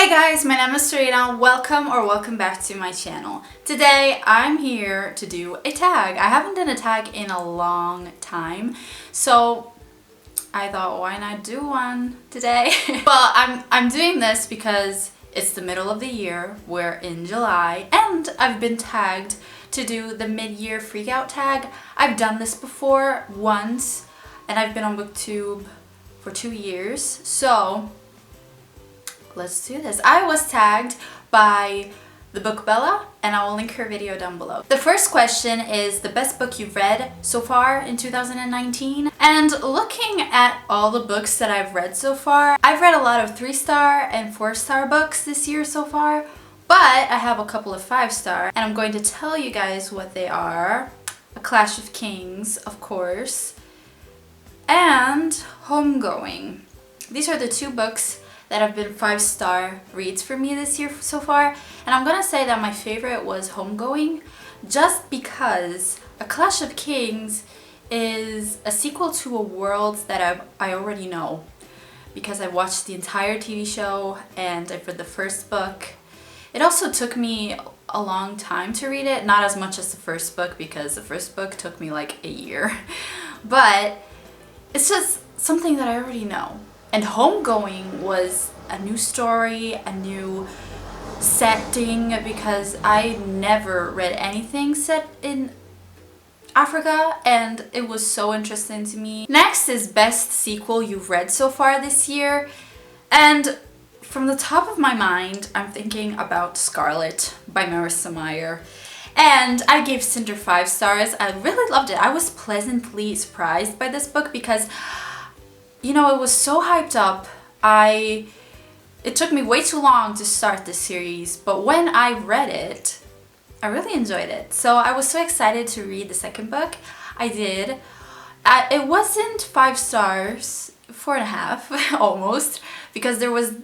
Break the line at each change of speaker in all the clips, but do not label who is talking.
Hey guys, my name is Serena. Welcome back to my channel. Today I'm here to do a tag. I haven't done a tag in a long time, so I thought why not do one today? Well, I'm doing this because it's the middle of the year. We're in July and I've been tagged to do the mid-year freakout tag. I've done this before once and I've been on BookTube for 2 years. So let's do this. I was tagged by the book Bella and I will link her video down below. The first question is the best book you've read so far in 2019. And looking at all the books that I've read so far, I've read a lot of 3-star and 4-star books this year so far, but I have a couple of 5-star and I'm going to tell you guys what they are. A Clash of Kings, of course, and Homegoing. These are the 2 books that have been 5-star reads for me this year so far, and I'm gonna say that my favorite was Homegoing just because A Clash of Kings is a sequel to a world that I already know because I watched the entire TV show and I've read the first book. It also took me a long time to read it, not as much as the first book because the first book took me like a year, but it's just something that I already know. And Homegoing was a new story, a new setting, because I never read anything set in Africa and it was so interesting to me. Next is best sequel you've read so far this year. And from the top of my mind, I'm thinking about Scarlet by Marissa Meyer. And I gave Cinder 5 stars. I really loved it. I was pleasantly surprised by this book because, you know, it was so hyped up. It took me way too long to start this series, but when I read it, I really enjoyed it. So I was so excited to read the second book. I did. It wasn't 5 stars, 4.5 almost, because there was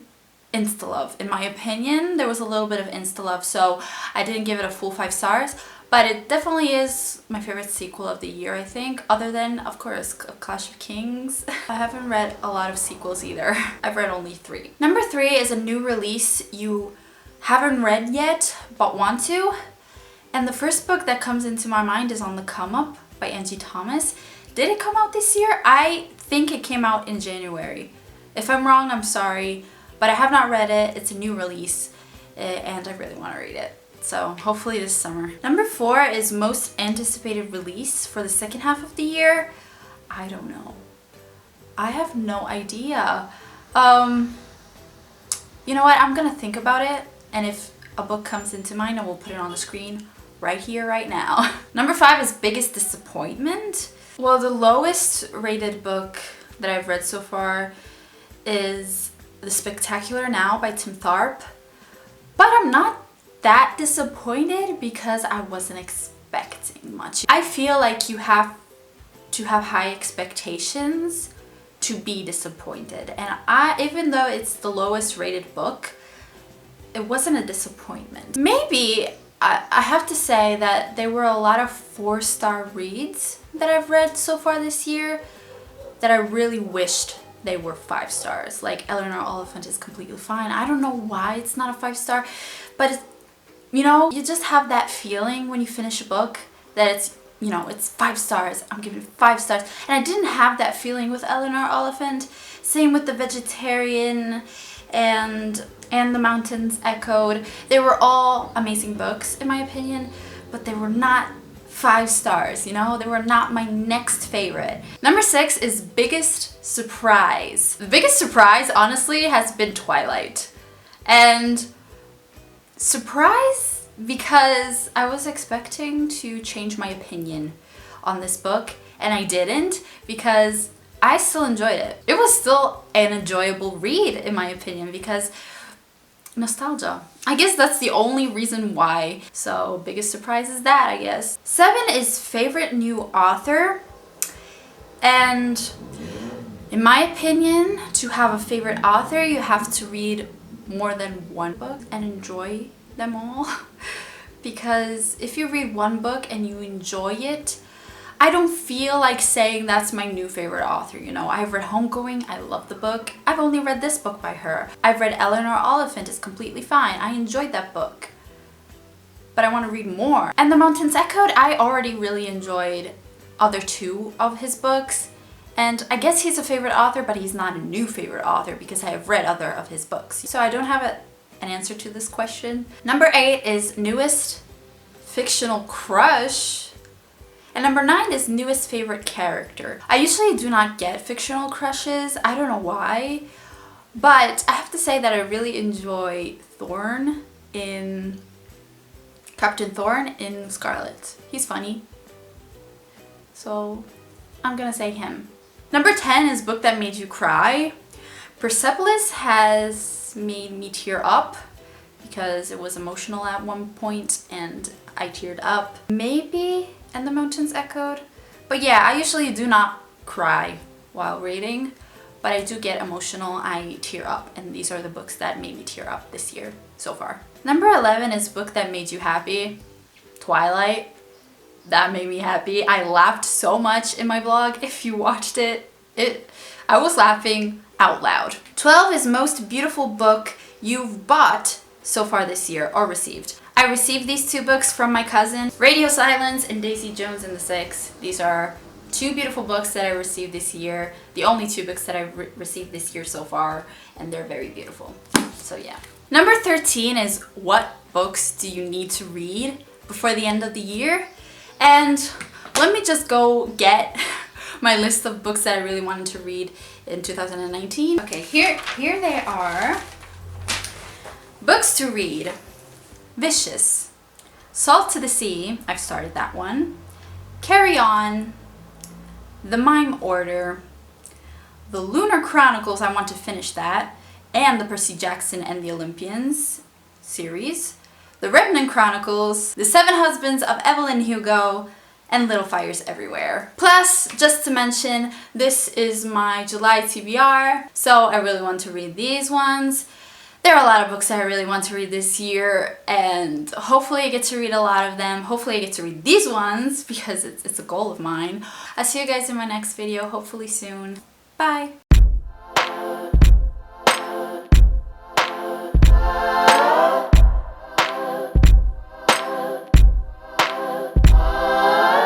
insta-love. In my opinion, there was a little bit of insta-love, so I didn't give it a full 5 stars. But it definitely is my favorite sequel of the year, I think, other than, of course, Clash of Kings. I haven't read a lot of sequels either. I've read only 3. Number 3 is a new release you haven't read yet, but want to. And the first book that comes into my mind is On the Come Up by Angie Thomas. Did it come out this year? I think it came out in January. If I'm wrong, I'm sorry, but I have not read it. It's a new release, and I really want to read it. So hopefully this summer. Number 4 is most anticipated release for the second half of the year. I don't know. I have no idea. You know what? I'm gonna think about it, and if a book comes into mind, I will put it on the screen right here, right now. Number 5 is biggest disappointment. Well, the lowest rated book that I've read so far is The Spectacular Now by Tim Tharp, but I'm not that disappointed because I wasn't expecting much. I feel like you have to have high expectations to be disappointed, and even though it's the lowest rated book, it wasn't a disappointment. Maybe I have to say that there were a lot of 4-star reads that I've read so far this year that I really wished they were 5 stars. Like Eleanor Oliphant is completely fine. I don't know why it's not a 5-star, but it's, you know, you just have that feeling when you finish a book that it's, you know, it's 5 stars. I'm giving it 5 stars. And I didn't have that feeling with Eleanor Oliphant. Same with The Vegetarian and The Mountains Echoed. They were all amazing books in my opinion, but they were not 5 stars, you know? They were not my next favorite. Number 6 is biggest surprise. The biggest surprise, honestly, has been Twilight. And surprise because I was expecting to change my opinion on this book and I didn't, because I still enjoyed it. It was still an enjoyable read in my opinion because nostalgia. I guess that's the only reason why. So biggest surprise is that, I guess. 7 is favorite new author, and in my opinion, to have a favorite author you have to read more than one book and enjoy them all. Because if you read one book and you enjoy it, I don't feel like saying that's my new favorite author, you know. I've read Homegoing, I love the book. I've only read this book by her. I've read Eleanor Oliphant, it's completely fine. I enjoyed that book. But I want to read more. And The Mountains Echoed, I already really enjoyed other two of his books. And I guess he's a favorite author, but he's not a new favorite author because I have read other of his books. So I don't have an answer to this question. Number 8 is newest fictional crush. And number 9 is newest favorite character. I usually do not get fictional crushes. I don't know why. But I have to say that I really enjoy Captain Thorne in Scarlet. He's funny. So I'm gonna say him. Number 10 is book that made you cry. Persepolis has made me tear up because it was emotional at one point and I teared up. Maybe And the Mountains Echoed. But yeah, I usually do not cry while reading, but I do get emotional, I tear up, and these are the books that made me tear up this year so far. Number 11 is book that made you happy. Twilight. That made me happy. I laughed so much in my vlog. If you watched it, I was laughing out loud. 12 is most beautiful book you've bought so far this year or received. I received these two books from my cousin, Radio Silence and Daisy Jones and the Six. These are two beautiful books that I received this year. The only two books that I've received this year so far, and they're very beautiful. So yeah. Number 13 is what books do you need to read before the end of the year? And let me just go get my list of books that I really wanted to read in 2019. Okay, here they are. Books to read. Vicious. Salt to the Sea, I've started that one. Carry On. The Mime Order. The Lunar Chronicles, I want to finish that. And the Percy Jackson and the Olympians series. The Remnant Chronicles. The Seven Husbands of Evelyn Hugo. And Little Fires Everywhere. Plus, just to mention, this is my July TBR, so I really want to read these ones. There are a lot of books that I really want to read this year, and hopefully I get to read a lot of them. Hopefully I get to read these ones because it's a goal of mine. I'll see you guys in my next video, hopefully soon. Bye!